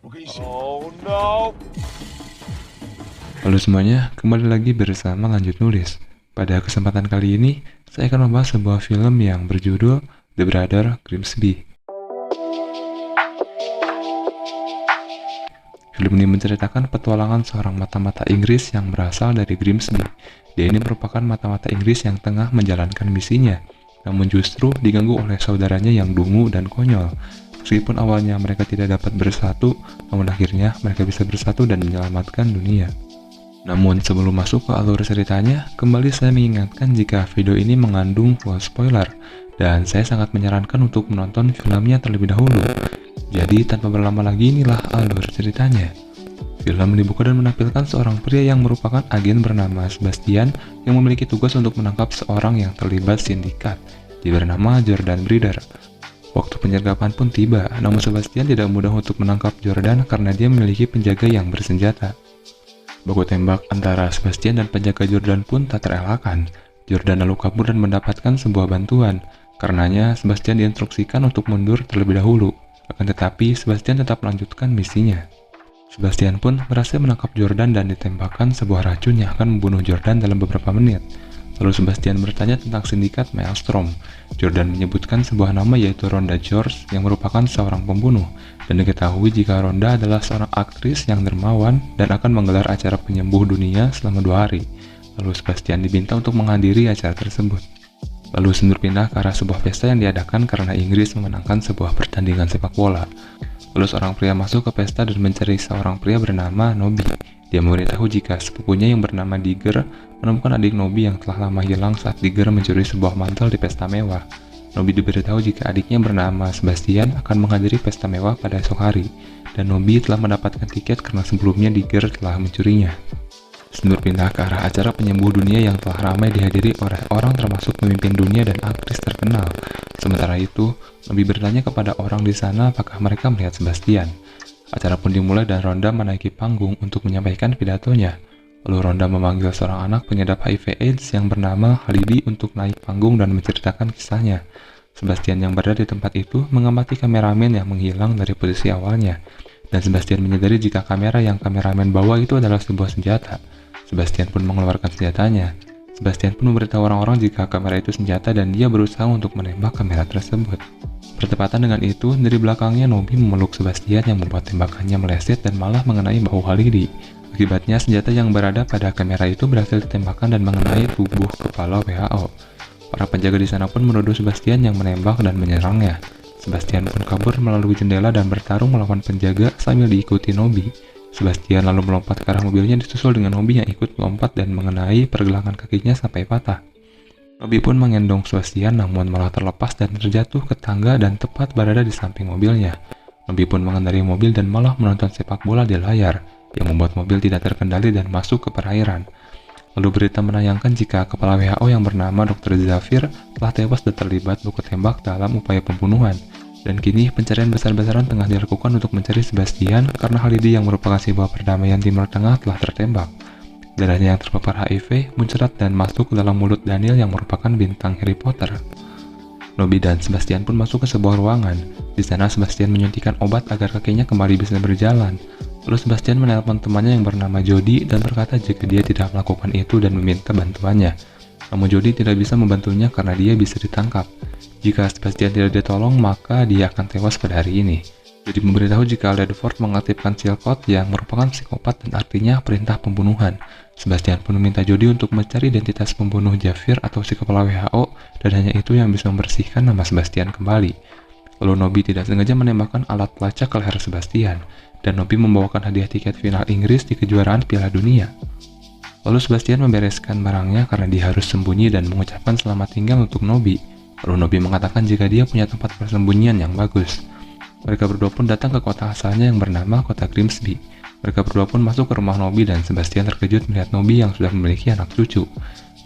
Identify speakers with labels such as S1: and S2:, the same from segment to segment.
S1: Oh no.
S2: Halo semuanya, kembali lagi bersama Lanjut Nulis. Pada kesempatan kali ini, saya akan membahas sebuah film yang berjudul The Brother Grimsby. Film ini menceritakan petualangan seorang mata-mata Inggris yang berasal dari Grimsby. Dia ini merupakan mata-mata Inggris yang tengah menjalankan misinya, namun justru diganggu oleh saudaranya yang dungu dan konyol. Meskipun awalnya mereka tidak dapat bersatu, namun akhirnya mereka bisa bersatu dan menyelamatkan dunia. Namun sebelum masuk ke alur ceritanya, kembali saya mengingatkan jika video ini mengandung full spoiler, dan saya sangat menyarankan untuk menonton filmnya terlebih dahulu. Jadi tanpa berlama lagi, inilah alur ceritanya. Film dibuka dan menampilkan seorang pria yang merupakan agen bernama Sebastian yang memiliki tugas untuk menangkap seorang yang terlibat sindikat. Dia bernama Jordan Brider. Waktu penyergapan pun tiba, namun Sebastian tidak mudah untuk menangkap Jordan karena dia memiliki penjaga yang bersenjata. Baku tembak antara Sebastian dan penjaga Jordan pun tak terelakkan. Jordan lalu kabur dan mendapatkan sebuah bantuan. Karenanya, Sebastian diinstruksikan untuk mundur terlebih dahulu. Akan tetapi, Sebastian tetap melanjutkan misinya. Sebastian pun berhasil menangkap Jordan dan ditembakkan sebuah racun yang akan membunuh Jordan dalam beberapa menit. Lalu Sebastian bertanya tentang sindikat Maelstrom. Jordan menyebutkan sebuah nama yaitu Rhonda George yang merupakan seorang pembunuh, dan diketahui jika Rhonda adalah seorang aktris yang dermawan dan akan menggelar acara penyembuh dunia selama 2 hari. Lalu Sebastian diminta untuk menghadiri acara tersebut. Lalu Sindur pindah ke arah sebuah pesta yang diadakan karena Inggris memenangkan sebuah pertandingan sepak bola. Lalu seorang pria masuk ke pesta dan mencari seorang pria bernama Nobby. Dia memberitahu jika sepupunya yang bernama Digger menemukan adik Nobby yang telah lama hilang saat Digger mencuri sebuah mantel di pesta mewah. Nobby diberitahu jika adiknya bernama Sebastian akan menghadiri pesta mewah pada esok hari, dan Nobby telah mendapatkan tiket karena sebelumnya Digger telah mencurinya. Sindur pindah ke arah acara penyembuh dunia yang telah ramai dihadiri oleh orang termasuk pemimpin dunia dan aktris terkenal. Sementara itu, Nobby bertanya kepada orang di sana apakah mereka melihat Sebastian. Acara pun dimulai dan Rhonda menaiki panggung untuk menyampaikan pidatonya. Lalu Rhonda memanggil seorang anak pengidap HIV/AIDS yang bernama Halidi untuk naik panggung dan menceritakan kisahnya. Sebastian yang berada di tempat itu mengamati kameramen yang menghilang dari posisi awalnya, dan Sebastian menyadari jika kamera yang kameramen bawa itu adalah sebuah senjata. Sebastian pun mengeluarkan senjatanya. Sebastian pun memberitahu orang-orang jika kamera itu senjata dan dia berusaha untuk menembak kamera tersebut. Bertepatan dengan itu, dari belakangnya Nobby memeluk Sebastian yang membuat tembakannya meleset dan malah mengenai bahu Halidi. Akibatnya, senjata yang berada pada kamera itu berhasil ditembakkan dan mengenai tubuh kepala WHO. Para penjaga di sana pun menuduh Sebastian yang menembak dan menyerangnya. Sebastian pun kabur melalui jendela dan bertarung melawan penjaga sambil diikuti Nobby. Sebastian lalu melompat ke arah mobilnya disusul dengan Nobby yang ikut melompat dan mengenai pergelangan kakinya sampai patah. Nobby pun mengendong Sebastian namun malah terlepas dan terjatuh ke tangga dan tepat berada di samping mobilnya. Nobby pun mengendarai mobil dan malah menonton sepak bola di layar, yang membuat mobil tidak terkendali dan masuk ke perairan. Lalu berita menayangkan jika kepala WHO yang bernama Dr. Zafir telah tewas dan terlibat baku tembak dalam upaya pembunuhan. Dan kini pencarian besar-besaran tengah dilakukan untuk mencari Sebastian karena Halidi yang merupakan simbol perdamaian Timur Tengah telah tertembak. Darahnya yang terpapar HIV muncrat dan masuk ke dalam mulut Daniel yang merupakan bintang Harry Potter. Nobby dan Sebastian pun masuk ke sebuah ruangan. Di sana Sebastian menyuntikkan obat agar kakinya kembali bisa berjalan. Lalu Sebastian menelpon temannya yang bernama Jody dan berkata jika dia tidak melakukan itu dan meminta bantuannya. Namun Jody tidak bisa membantunya karena dia bisa ditangkap. Jika Sebastian tidak ditolong, maka dia akan tewas pada hari ini. Jody memberitahu jika Ledford mengaktifkan seal code yang merupakan psikopat dan artinya perintah pembunuhan. Sebastian pun meminta Jody untuk mencari identitas pembunuh Zafir atau si kepala WHO, dan hanya itu yang bisa membersihkan nama Sebastian kembali. Lalu Nobby tidak sengaja menembakkan alat pelacak ke leher Sebastian, dan Nobby membawakan hadiah tiket final Inggris di kejuaraan Piala Dunia. Lalu Sebastian membereskan barangnya karena dia harus sembunyi dan mengucapkan selamat tinggal untuk Nobby. Lalu Nobby mengatakan jika dia punya tempat persembunyian yang bagus. Mereka berdua pun datang ke kota asalnya yang bernama kota Grimsby. Mereka berdua pun masuk ke rumah Nobby dan Sebastian terkejut melihat Nobby yang sudah memiliki anak cucu.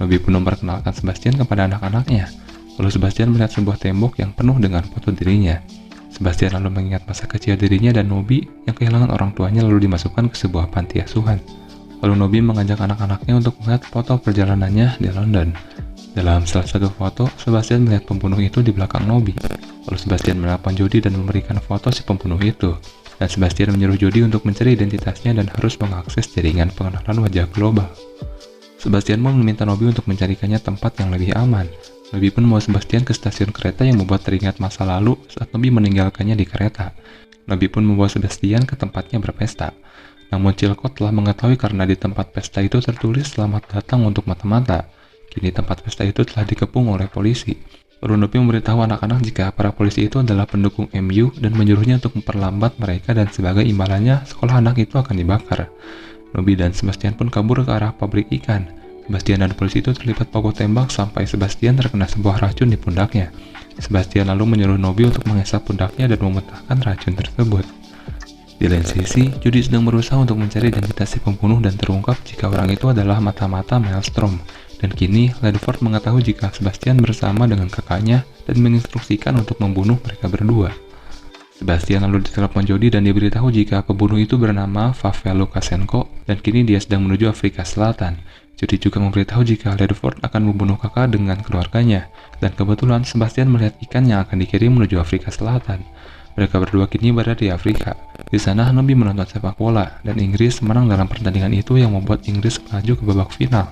S2: Nobby pun memperkenalkan Sebastian kepada anak-anaknya. Lalu Sebastian melihat sebuah tembok yang penuh dengan foto dirinya. Sebastian lalu mengingat masa kecil dirinya dan Nobby yang kehilangan orang tuanya lalu dimasukkan ke sebuah panti asuhan. Lalu Nobby mengajak anak-anaknya untuk melihat foto perjalanannya di London. Dalam salah satu foto, Sebastian melihat pembunuh itu di belakang Nobby. Lalu Sebastian menelpon Jody dan memberikan foto si pembunuh itu. dan Sebastian menyuruh Jody untuk mencari identitasnya dan harus mengakses jaringan pengenalan wajah global. Sebastian pun meminta Nobby untuk mencarikannya tempat yang lebih aman. Nobby pun membawa Sebastian ke stasiun kereta yang membuat teringat masa lalu saat Nobby meninggalkannya di kereta. Nobby pun membawa Sebastian ke tempatnya berpesta. Namun Chilcot telah mengetahui karena di tempat pesta itu tertulis "Selamat datang untuk mata-mata". Kini tempat pesta itu telah dikepung oleh polisi. Lalu Nobby memberitahu anak-anak jika para polisi itu adalah pendukung MU dan menyuruhnya untuk memperlambat mereka dan sebagai imbalannya sekolah anak itu akan dibakar. Nobby dan Sebastian pun kabur ke arah pabrik ikan. Sebastian dan polisi itu terlibat baku tembak sampai Sebastian terkena sebuah racun di pundaknya. Sebastian lalu menyuruh Nobby untuk mengesap pundaknya dan memuntahkan racun tersebut. Di lain sisi, Jody sedang berusaha untuk mencari identitas si pembunuh dan terungkap jika orang itu adalah mata-mata Maelstrom. Dan kini, Ledford mengetahui jika Sebastian bersama dengan kakaknya dan menginstruksikan untuk membunuh mereka berdua. Sebastian lalu ditelepon Jody dan diberitahu jika pembunuh itu bernama Pavel Lukashenko dan kini dia sedang menuju Afrika Selatan. Jody juga memberitahu jika Ledford akan membunuh kakak dengan keluarganya, dan kebetulan Sebastian melihat ikan yang akan dikirim menuju Afrika Selatan. Mereka berdua kini berada di Afrika. Di sana, Nobby menonton sepak bola, dan Inggris menang dalam pertandingan itu yang membuat Inggris melaju ke babak final.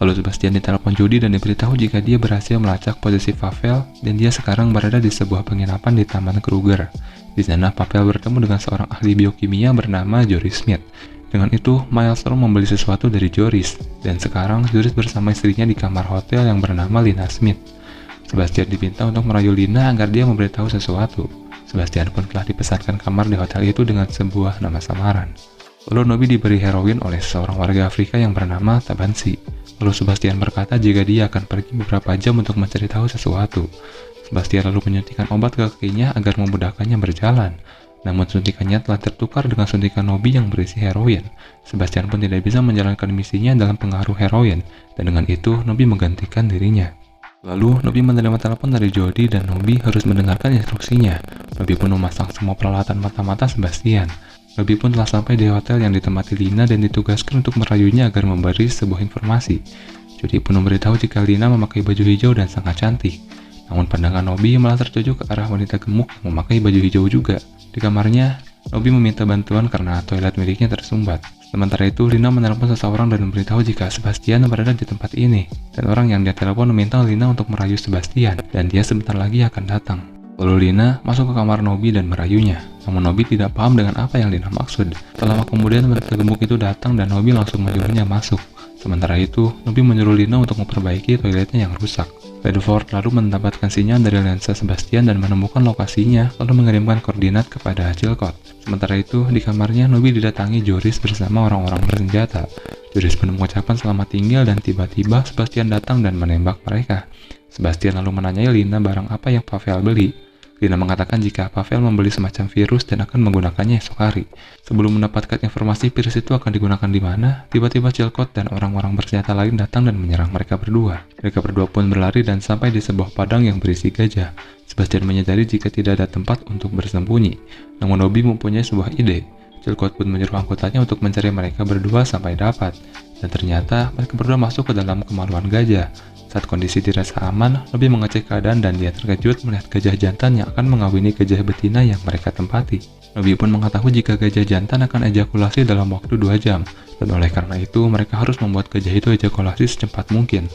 S2: Lalu Sebastian ditelepon Jody dan diberitahu jika dia berhasil melacak posisi Pavel dan dia sekarang berada di sebuah penginapan di Taman Kruger. Di sana, Pavel bertemu dengan seorang ahli biokimia bernama Joris Smith. Dengan itu, Maelstrom membeli sesuatu dari Joris, dan sekarang Joris bersama istrinya di kamar hotel yang bernama Lina Smith. Sebastian diminta untuk merayu Lina agar dia memberitahu sesuatu. Sebastian pun telah dipesankan kamar di hotel itu dengan sebuah nama samaran. Lalu Nobby diberi heroin oleh seorang warga Afrika yang bernama Tabansi. Lalu Sebastian berkata jika dia akan pergi beberapa jam untuk mencari tahu sesuatu. Sebastian lalu menyuntikkan obat ke kakinya agar memudahkannya berjalan. Namun suntikannya telah tertukar dengan suntikan Nobby yang berisi heroin. Sebastian pun tidak bisa menjalankan misinya dalam pengaruh heroin, dan dengan itu Nobby menggantikan dirinya. Lalu, Nobby menerima telepon dari Jody dan Nobby harus mendengarkan instruksinya. Nobby pun memasang semua peralatan mata-mata Sebastian. Nobby pun telah sampai di hotel yang ditempati Lina dan ditugaskan untuk merayunya agar memberi sebuah informasi. Jody pun memberitahu jika Lina memakai baju hijau dan sangat cantik. Namun pandangan Nobby malah tertuju ke arah wanita gemuk yang memakai baju hijau juga. Di kamarnya, Nobby meminta bantuan karena toilet miliknya tersumbat. Sementara itu, Lina menelpon seseorang dan memberitahu jika Sebastian berada di tempat ini. Dan orang yang dia telepon meminta Lina untuk merayu Sebastian, dan dia sebentar lagi akan datang. Lalu Lina masuk ke kamar Nobby dan merayunya. Namun Nobby tidak paham dengan apa yang Lina maksud. Lama kemudian wanita gemuk itu datang dan Nobby langsung menyuruhnya masuk. Sementara itu, Nobby menyuruh Lina untuk memperbaiki toiletnya yang rusak. Ledford lalu mendapatkan sinyal dari lensa Sebastian dan menemukan lokasinya, lalu mengirimkan koordinat kepada Chilcot. Sementara itu, di kamarnya Nobby didatangi Joris bersama orang-orang bersenjata. Joris pun mengucapkan selamat tinggal dan tiba-tiba Sebastian datang dan menembak mereka. Sebastian lalu menanyai Lina barang apa yang Pavel beli. Lina mengatakan jika Pavel membeli semacam virus dan akan menggunakannya esok hari. Sebelum mendapatkan informasi virus itu akan digunakan di mana, tiba-tiba Chilcot dan orang-orang bersenjata lain datang dan menyerang mereka berdua. Mereka berdua pun berlari dan sampai di sebuah padang yang berisi gajah. Sebastian menyadari jika tidak ada tempat untuk bersembunyi. Namun Nobby mempunyai sebuah ide. Chilcot pun menyuruh anggotanya untuk mencari mereka berdua sampai dapat. Dan ternyata mereka berdua masuk ke dalam kemaluan gajah. Saat kondisi dirasa aman, Nobby mengecek keadaan dan dia terkejut melihat gajah jantan yang akan mengawini gajah betina yang mereka tempati. Nobby pun mengetahui jika gajah jantan akan ejakulasi dalam waktu 2 jam, dan oleh karena itu mereka harus membuat gajah itu ejakulasi secepat mungkin.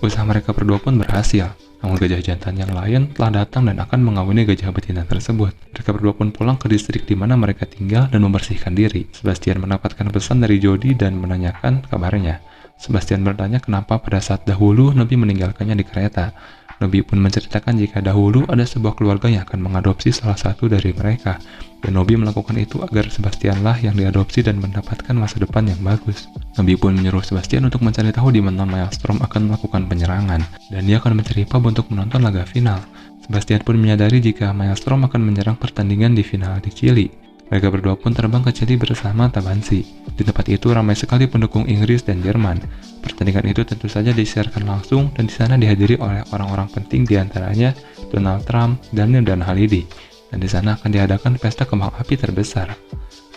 S2: Usaha mereka berdua pun berhasil, namun gajah jantan yang lain telah datang dan akan mengawini gajah betina tersebut. Mereka berdua pun pulang ke distrik di mana mereka tinggal dan membersihkan diri. Sebastian mendapatkan pesan dari Jody dan menanyakan kabarnya. Sebastian bertanya kenapa pada saat dahulu Nobby meninggalkannya di kereta. Nobby pun menceritakan jika dahulu ada sebuah keluarga yang akan mengadopsi salah satu dari mereka, dan Nobby melakukan itu agar Sebastianlah yang diadopsi dan mendapatkan masa depan yang bagus. Nobby pun menyuruh Sebastian untuk mencari tahu di mana Maelstrom akan melakukan penyerangan, dan dia akan mencari pub untuk menonton laga final. Sebastian pun menyadari jika Maelstrom akan menyerang pertandingan di final di Chili. Mereka berdua pun terbang ke Chili bersama Tabansi. Di tempat itu ramai sekali pendukung Inggris dan Jerman. Pertandingan itu tentu saja disiarkan langsung dan di sana dihadiri oleh orang-orang penting diantaranya Donald Trump, Daniel dan Halidi. Dan di sana akan diadakan pesta kembang api terbesar.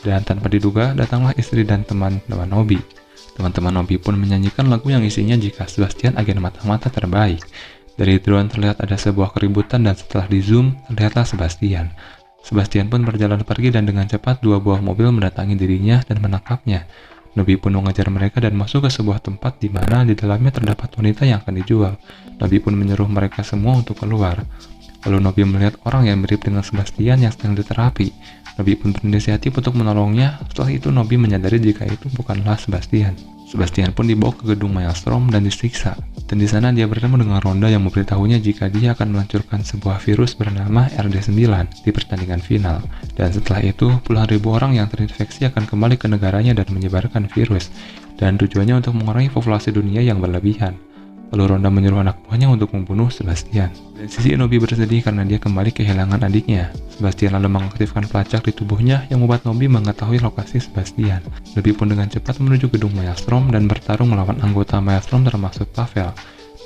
S2: Dan tanpa diduga datanglah istri dan teman-teman Nobby. Teman-teman Nobby pun menyanyikan lagu yang isinya jika Sebastian agen mata-mata terbaik. Dari drone terlihat ada sebuah keributan dan setelah di zoom terlihatlah Sebastian. Sebastian pun berjalan pergi dan dengan cepat dua buah mobil mendatangi dirinya dan menangkapnya. Nobi pun mengejar mereka dan masuk ke sebuah tempat di mana di dalamnya terdapat wanita yang akan dijual. Nobi pun menyuruh mereka semua untuk keluar. Lalu Nobi melihat orang yang mirip dengan Sebastian yang sedang diterapi. Nobi pun berinisiatif untuk menolongnya. Setelah itu Nobi menyadari jika itu bukanlah Sebastian. Sebastian pun dibawa ke gedung Maelstrom dan disiksa. Dan di sana dia bertemu dengan Ronda yang memberitahunya jika dia akan meluncurkan sebuah virus bernama RD9 di pertandingan final. Dan setelah itu, puluhan ribu orang yang terinfeksi akan kembali ke negaranya dan menyebarkan virus. Dan tujuannya untuk mengurangi populasi dunia yang berlebihan. Lalu Ronda menyuruh anak buahnya untuk membunuh Sebastian. Di sisi Nobi bersedih karena dia kembali kehilangan adiknya. Sebastian lalu mengaktifkan pelacak di tubuhnya yang membuat Nobi mengetahui lokasi Sebastian. Nobi pun dengan cepat menuju gedung Maelstrom dan bertarung melawan anggota Maelstrom termasuk Pavel.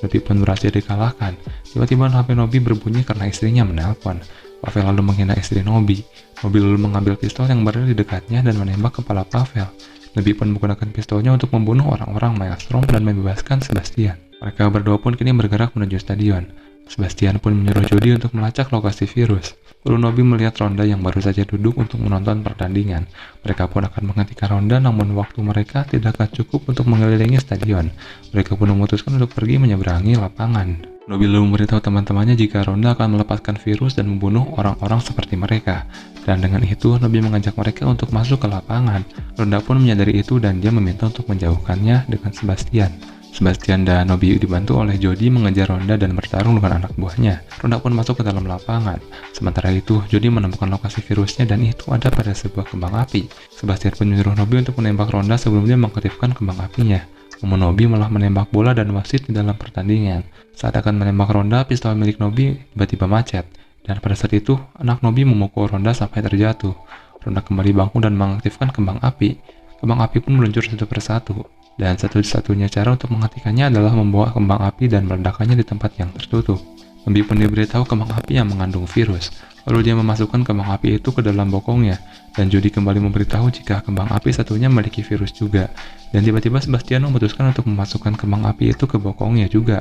S2: Nobi pun berhasil dikalahkan. Tiba-tiba HP Nobi berbunyi karena istrinya menelpon. Pavel lalu menghina istri Nobi. Nobi lalu mengambil pistol yang berada di dekatnya dan menembak kepala Pavel. Nobi pun menggunakan pistolnya untuk membunuh orang-orang Maelstrom dan membebaskan Sebastian. Mereka berdua pun kini bergerak menuju stadion. Sebastian pun menyuruh Jody untuk melacak lokasi virus. Lalu Nobi melihat Ronda yang baru saja duduk untuk menonton pertandingan. Mereka pun akan menghentikan Ronda, namun waktu mereka tidak akan cukup untuk mengelilingi stadion. Mereka pun memutuskan untuk pergi menyeberangi lapangan. Nobi lalu memberitahu teman-temannya jika Ronda akan melepaskan virus dan membunuh orang-orang seperti mereka. Dan dengan itu, Nobi mengajak mereka untuk masuk ke lapangan. Ronda pun menyadari itu dan dia meminta untuk menjauhkannya dengan Sebastian. Sebastian dan Nobi dibantu oleh Jody mengejar Ronda dan bertarung dengan anak buahnya. Ronda pun masuk ke dalam lapangan. Sementara itu, Jody menemukan lokasi virusnya dan itu ada pada sebuah kembang api. Sebastian pun menyuruh Nobi untuk menembak Ronda sebelum dia mengaktifkan kembang apinya. Namun Nobi malah menembak bola dan wasit di dalam pertandingan. Saat akan menembak Ronda, pistol milik Nobi tiba-tiba macet. Dan pada saat itu, anak Nobi memukul Ronda sampai terjatuh. Ronda kembali bangun dan mengaktifkan kembang api. Kembang api pun meluncur satu persatu. Dan satu-satunya cara untuk menghentikannya adalah membawa kembang api dan meledakkannya di tempat yang tertutup. Nobi pun diberitahu kembang api yang mengandung virus. Lalu dia memasukkan kembang api itu ke dalam bokongnya. Dan Jody kembali memberitahu jika kembang api satunya memiliki virus juga. Dan tiba-tiba Sebastian memutuskan untuk memasukkan kembang api itu ke bokongnya juga.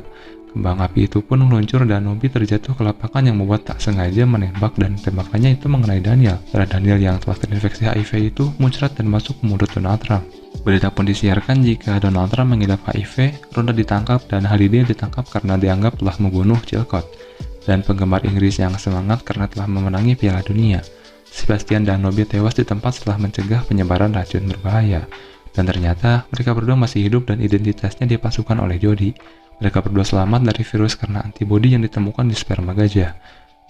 S2: Kembang api itu pun meluncur dan Nobi terjatuh ke lapangan yang membuat tak sengaja menembak dan tembakannya itu mengenai Daniel. Karena Daniel yang telah terinfeksi HIV itu muncrat dan masuk ke mulut Donald Trump. Berita pun disiarkan jika Donald Trump mengidap HIV, Ronda ditangkap dan Hallyday ditangkap karena dianggap telah membunuh Chilcot. Dan penggemar Inggris yang semangat karena telah memenangi Piala Dunia. Sebastian dan Nobi tewas di tempat setelah mencegah penyebaran racun berbahaya. Dan ternyata mereka berdua masih hidup dan identitasnya dipasukan oleh Jody. Mereka berdua selamat dari virus karena antibodi yang ditemukan di sperma gajah.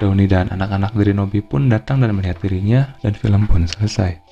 S2: Downey dan anak-anak dari Nobi pun datang dan melihat dirinya dan film pun selesai.